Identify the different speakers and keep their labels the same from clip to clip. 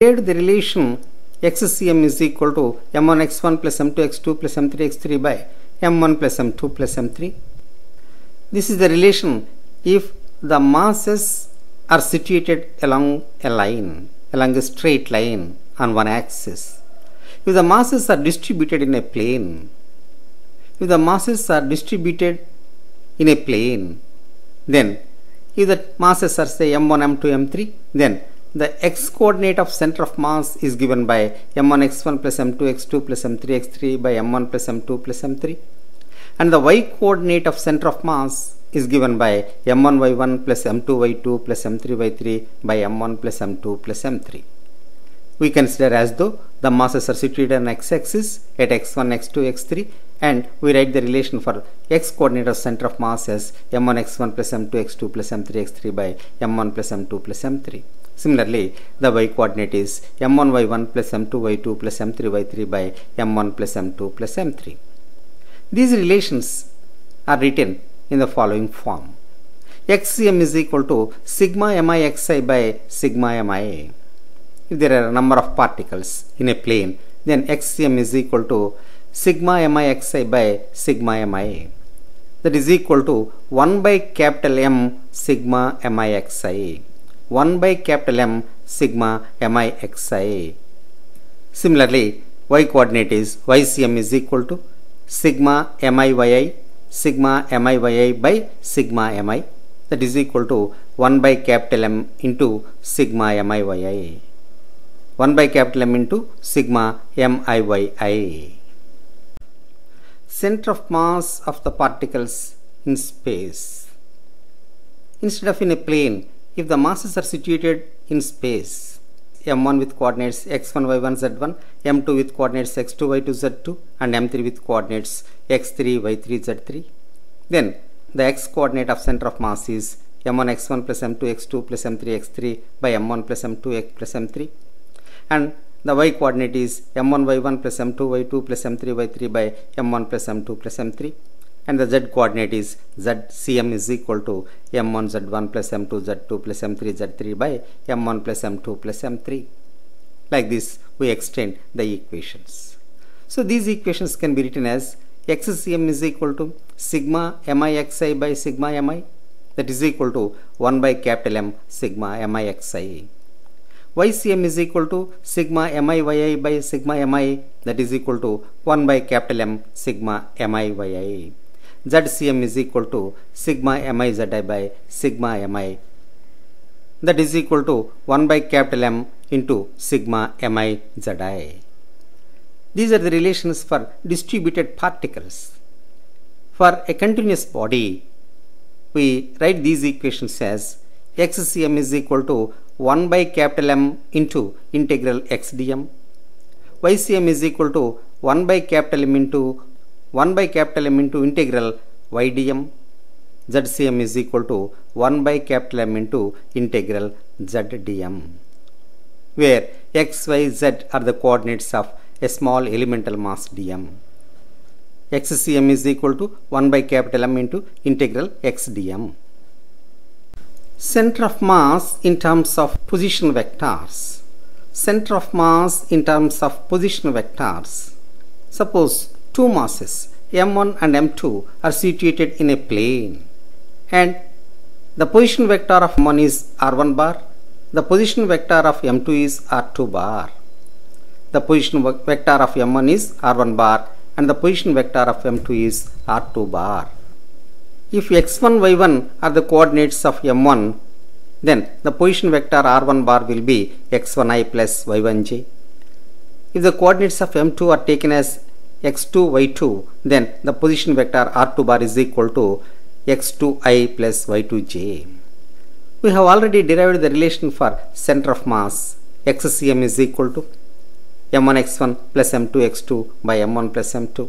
Speaker 1: Here the relation xcm is equal to m1 x1 plus m2 x2 plus m3 x3 by m1 plus m2 plus m3. This is the relation if the masses are situated along a line, along a straight line on one axis. If the masses are distributed in a plane, then if the masses are say m1, m2, m3, then the x coordinate of center of mass is given by m1 x1 plus m2 x2 plus m3 x3 by m1 plus m2 plus m3, and the y coordinate of center of mass is given by m1 y1 plus m2 y2 plus m3 y3 by m1 plus m2 plus m3. We consider as though the masses are situated on x-axis at x1, x2, x3, and we write the relation for x coordinate of center of mass as m1 x1 plus m2 x2 plus m3 x3 by m1 plus m2 plus m3. Similarly, the y coordinate is m1 y1 plus m2 y2 plus m3 y3 by m1 plus m2 plus m3. These relations are written in the following form. Xcm is equal to sigma mi xi by sigma mi. If there are a number of particles in a plane, then xcm is equal to sigma mi xi by sigma mi. That is equal to 1 by capital M sigma mi xi. 1 by capital M sigma mi xi. Similarly, y coordinate is ycm is equal to sigma mi yi by sigma mi. That is equal to 1 by capital M into sigma mi yi. 1 by capital M into sigma mi yi. Center of mass of the particles in space. Instead of in a plane, if the masses are situated in space, m1 with coordinates x1 y1 z1, m2 with coordinates x2 y2 z2, and m3 with coordinates x3 y3 z3, then the x coordinate of center of mass is m1 x1 plus m2 x2 plus m3 x3 by m1 plus m2 plus m3, and the y coordinate is m1 y1 plus m2 y2 plus m3 y3 by m1 plus m2 plus m3, and the z coordinate is zcm is equal to m1 z1 plus m2 z2 plus m3 z3 by m1 plus m2 plus m3. Like this, we extend the equations. So these equations can be written as xcm is equal to sigma mi xi by sigma mi, that is equal to 1 by capital M sigma mi xi. Ycm is equal to sigma mi yi by sigma mi, that is equal to 1 by capital M sigma mi yi. Zcm is equal to sigma mi zi by sigma mi, that is equal to 1 by capital M into sigma mi zi. These are the relations for distributed particles. For a continuous body, we write these equations as xcm is equal to 1 by capital M into integral x dm. Ycm is equal to 1 by capital M into integral y dm. Zcm is equal to 1 by capital M into integral z dm, where x, y, z are the coordinates of a small elemental mass dm. Xcm is equal to 1 by capital M into integral x dm. Center of mass in terms of position vectors. Center of mass in terms of position vectors. Suppose two masses m1 and m2 are situated in a plane, and the position vector of m1 is r1 bar, the position vector of m2 is r2 bar. The position vector of m1 is r1 bar and the position vector of m2 is r2 bar. If x1 y1 are the coordinates of m1, then the position vector r1 bar will be x1i plus y1j. If the coordinates of m2 are taken as x2 y2, then the position vector r2 bar is equal to x2i plus y2j. We have already derived the relation for center of mass. Xcm is equal to m1 x1 plus m2 x2 by m1 plus m2.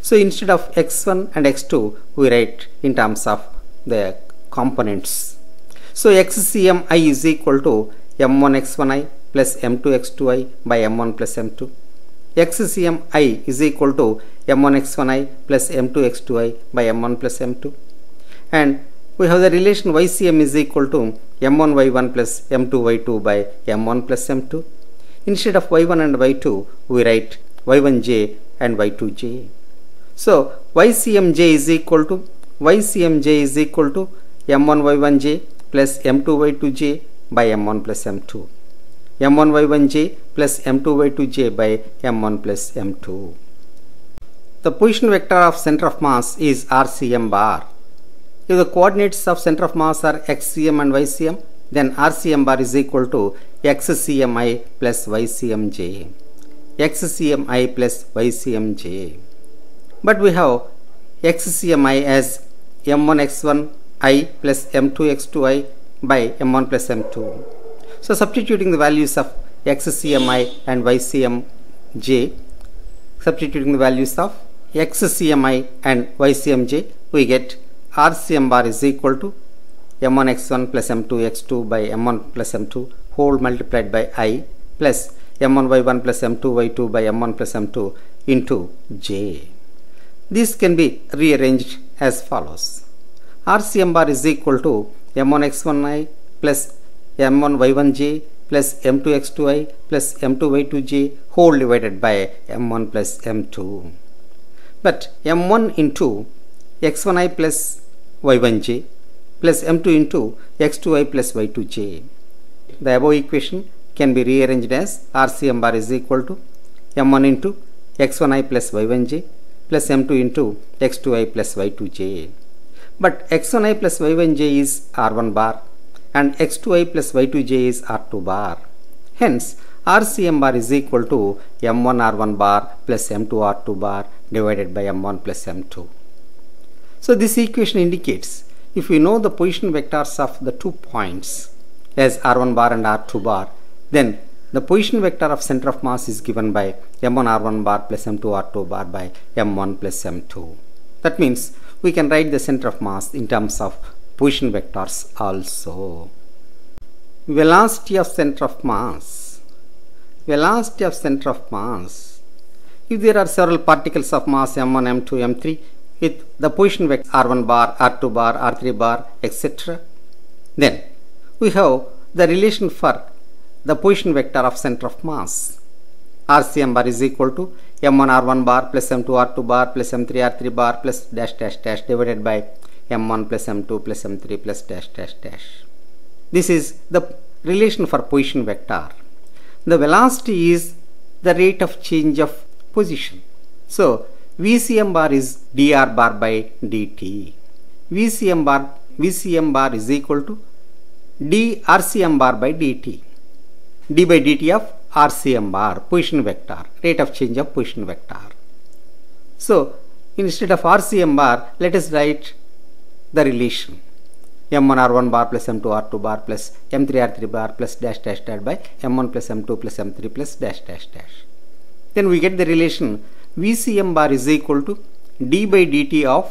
Speaker 1: So instead of x1 and x2, we write in terms of the components. So xcm I is equal to m1 x1i plus m2 x2i by m1 plus m2. Xcm I is equal to m1 x1i plus m2 x2i by m1 plus m2. And we have the relation ycm is equal to m1 y1 plus m2 y2 by m1 plus m2. instead of y1 and y2, we write y1j and y2j. So ycmj is equal to m1 y1j plus m2 y2j by m1 plus m2. m1 y1j plus m2 y2j by m1 plus m2. The position vector of center of mass is RCM bar. If the coordinates of center of mass are xcm and ycm, then RCM bar is equal to xcmi plus ycmj. xcmi plus ycmj. But we have xcmi as m1 x1 I plus m2 x2i by m1 plus m2. So substituting the values of xcmi and ycmj, substituting the values of xcmi and ycmj, we get RCM bar is equal to m1 x1 plus m2 x2 by m1 plus m2 whole multiplied by I plus m1 y1 plus m2 y2 by m1 plus m2 into j. This can be rearranged as follows. RCM bar is equal to m1 x1i plus m1 y1j plus m2 x2i plus m2 y2j whole divided by m1 plus m2. But m1 into x1i plus y1j plus m2 into x2i plus y2j. The above equation can be rearranged as RCM bar is equal to m1 into x1i plus y1j plus m2 into x2i plus y2j. But x1i plus y1j is r1 bar and x2i plus y2j is r2 bar. Hence, RCM bar is equal to m1 r1 bar plus m2 r2 bar divided by m1 plus m2. So this equation indicates if we know the position vectors of the 2 points as r1 bar and r2 bar, then the position vector of center of mass is given by m1 r1 bar plus m2 r2 bar by m1 plus m2. That means we can write the center of mass in terms of position vectors also. Velocity of center of mass. Velocity of center of mass. If there are several particles of mass m1, m2, m3 with the position vector r1 bar, r2 bar, r3 bar, etc., then we have the relation for the position vector of center of mass. RCM bar is equal to m1 r1 bar plus m2 r2 bar plus m3 r3 bar plus dash dash dash divided by m1 plus m2 plus m3 plus dash dash dash. This is the relation for position vector. The velocity is the rate of change of position. So VCM bar is dr bar by dt. VCM bar is equal to d RCM bar by dt. D by dt of RCM bar, position vector, rate of change of position vector. So instead of RCM bar, let us write the relation m1 r1 bar plus m2 r2 bar plus m3 r3 bar plus dash dash dash by m1 plus m2 plus m3 plus dash dash dash. Then we get the relation VCM bar is equal to d by dt of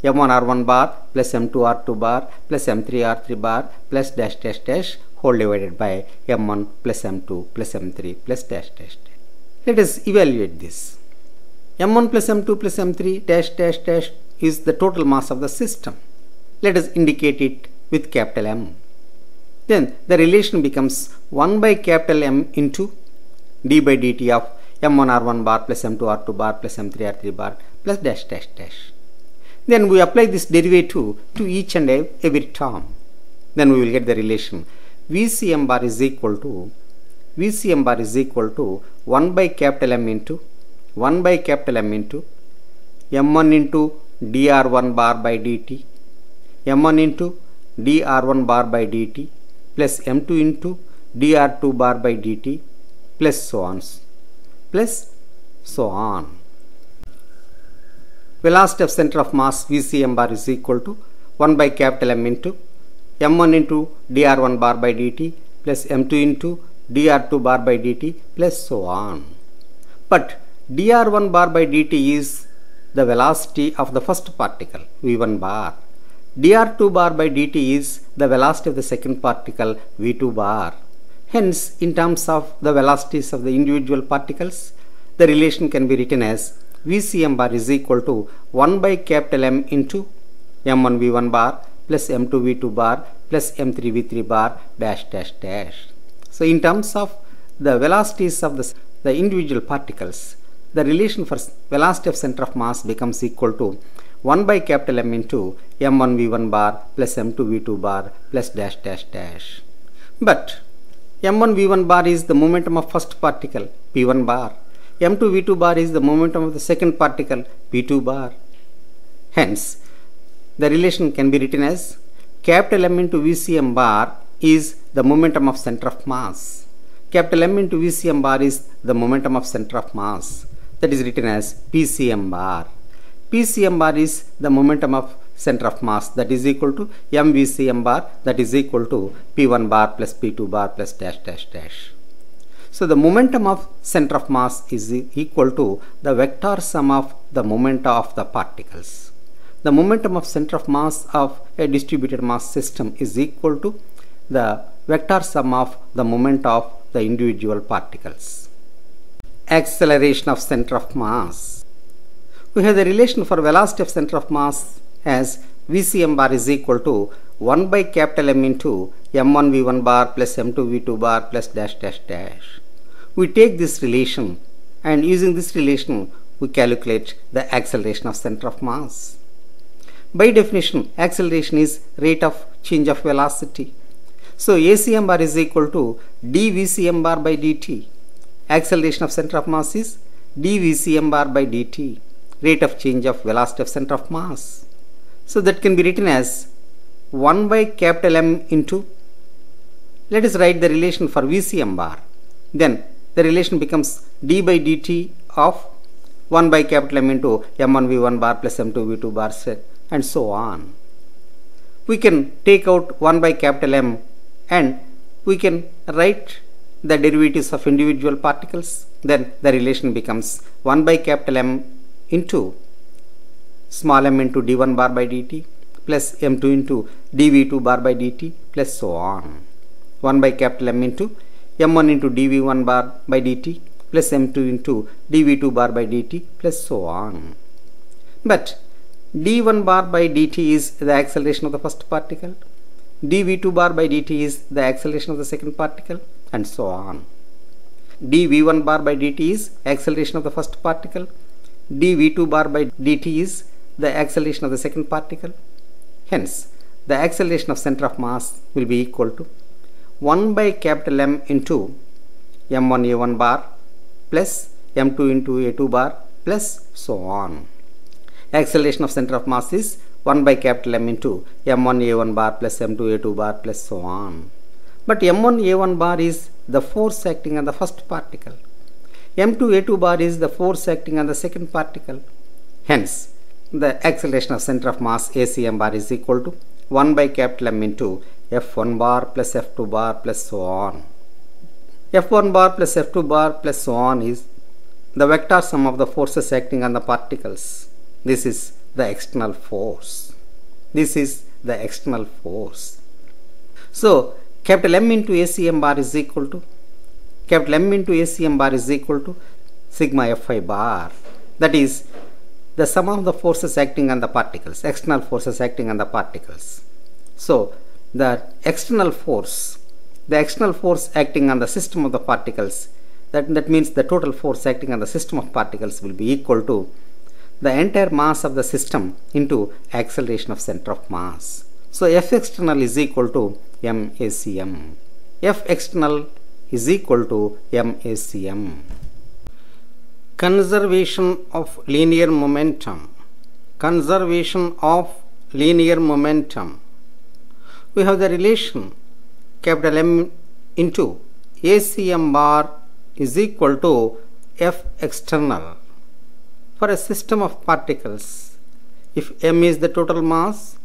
Speaker 1: m1 r1 bar plus m2 r2 bar plus m3 r3 bar plus dash dash dash whole divided by m1 plus m2 plus m3 plus dash dash dash. Let us evaluate this. m1 plus m2 plus m3 dash dash dash is the total mass of the system. Let us indicate it with capital M. Then the relation becomes 1 by capital M into d by dt of m1 r1 bar plus m2 r2 bar plus m3 r3 bar plus dash dash dash. Then we apply this derivative to each and every term. Then we will get the relation VCM bar is equal to 1 by capital M into m1 into dr1 bar by dt, m1 into dr1 bar by dt plus m2 into dr2 bar by dt plus so on. Velocity of center of mass VCM bar is equal to 1 by capital M into m1 into dr1 bar by dt plus m2 into dr2 bar by dt plus so on. But dr1 bar by dt is the velocity of the first particle v1 bar. dr2 bar by dt is the velocity of the second particle v2 bar. Hence, in terms of the velocities of the individual particles, the relation can be written as VCM bar is equal to 1 by capital M into m1 v1 bar plus m2 v2 bar plus m3 v3 bar dash dash dash. So in terms of the velocities of the individual particles, the relation for velocity of center of mass becomes equal to 1 by capital M into m1 v1 bar plus m2 v2 bar plus dash dash dash. But m1 v1 bar is the momentum of first particle p1 bar. m2 v2 bar is the momentum of the second particle p2 bar. Hence, the relation can be written as capital M into VCM bar is the momentum of center of mass. Capital M into VCM bar is the momentum of center of mass. That is written as PCM bar. PCM bar is the momentum of center of mass, that is equal to MVCM bar, that is equal to P1 bar plus P2 bar plus dash dash dash. So the momentum of center of mass is equal to the vector sum of the momenta of the particles. The momentum of center of mass of a distributed mass system is equal to the vector sum of the momenta of the individual particles. Acceleration of center of mass. We have the relation for velocity of center of mass as VCM bar is equal to 1 by capital M into m1 v1 bar plus m2 v2 bar plus dash dash dash. We take this relation, and using this relation we calculate the acceleration of center of mass. By definition, acceleration is rate of change of velocity. So ACM bar is equal to dVCM bar by dt. Acceleration of center of mass is dVCM bar by dt, rate of change of velocity of center of mass. So that can be written as 1 by capital M into, let us write the relation for VCM bar. Then the relation becomes d by dt of 1 by capital M into m1 v1 bar plus m2 v2 bar and so on. We can take out 1 by capital M and we can write the derivatives of individual particles. Then the relation becomes 1 by capital M into small m into d1 bar by dt plus m2 into dv2 bar by dt plus so on. 1 by capital M into m1 into dv1 bar by dt plus m2 into dv2 bar by dt plus so on. But d1 bar by dt is the acceleration of the first particle, dv2 bar by dt is the acceleration of the second particle, and so on. dv1 bar by dt is acceleration of the first particle, dv2 bar by dt is the acceleration of the second particle. Hence, the acceleration of center of mass will be equal to 1 by capital M into m1 a1 bar plus m2 into a2 bar plus so on. Acceleration of center of mass is 1 by capital M into m1 a1 bar plus m2 a2 bar plus so on. But m1 a1 bar is the force acting on the first particle. m2 a2 bar is the force acting on the second particle. Hence, the acceleration of center of mass ACM bar is equal to 1 by capital M into f1 bar plus f2 bar plus so on. f1 bar plus f2 bar plus so on is the vector sum of the forces acting on the particles. This is the external force. This is the external force. So, capital M into ACM bar is equal to sigma Fi bar. That is the sum of the forces acting on the particles, external forces acting on the particles. So, the external force acting on the system of the particles, that means the total force acting on the system of particles will be equal to the entire mass of the system into acceleration of center of mass. So F external is equal to MACM. F external is equal to MACM. Conservation of linear momentum. Conservation of linear momentum. We have the relation capital M into ACM bar is equal to F external. For a system of particles, if M is the total mass,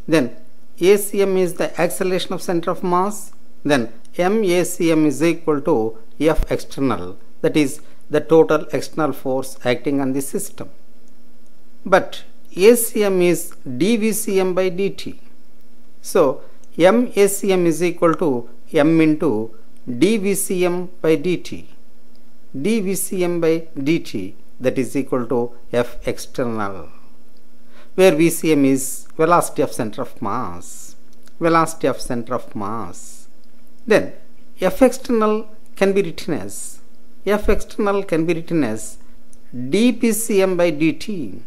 Speaker 1: then ACM is the acceleration of center of mass, then MACM is equal to F external, that is the total external force acting on the system. But ACM is dVCM by dt. So MACM is equal to M into dVCM by dt. dVCM by dt, that is equal to F external, where VCM is velocity of center of mass. Velocity of center of mass. Then F external can be written as dPcm by dt,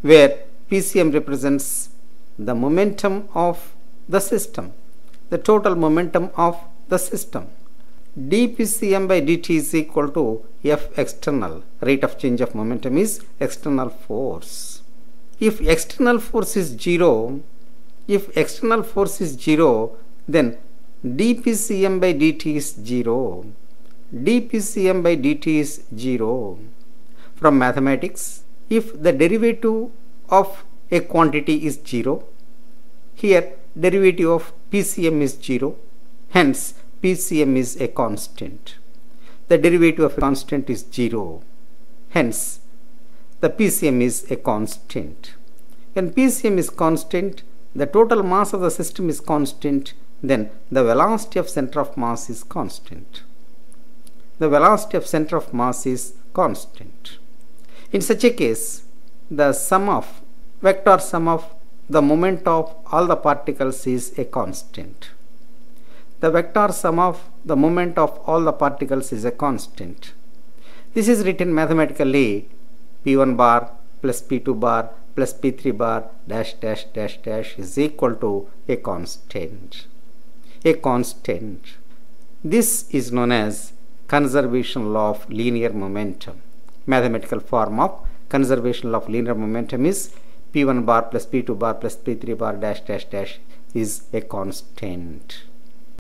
Speaker 1: where Pcm represents the momentum of the system, the total momentum of the system. dPcm by dt is equal to F external, rate of change of momentum is external force. If external force is 0, then dPcm by dt is 0. dPcm by dt is 0. From mathematics, if the derivative of a quantity is 0, here derivative of Pcm is 0, hence Pcm is a constant. The derivative of a constant is 0, hence the Pcm is a constant. When Pcm is constant, the total mass of the system is constant, then the velocity of center of mass is constant. The velocity of center of mass is constant. In such a case, the vector sum of the moment of all the particles is a constant. The vector sum of the moment of all the particles is a constant. This is written mathematically: P1 bar plus P2 bar plus P3 bar dash dash dash dash is equal to a constant. A constant. This is known as conservation law of linear momentum. Mathematical form of conservation law of linear momentum is P1 bar plus P2 bar plus P3 bar dash dash dash is a constant.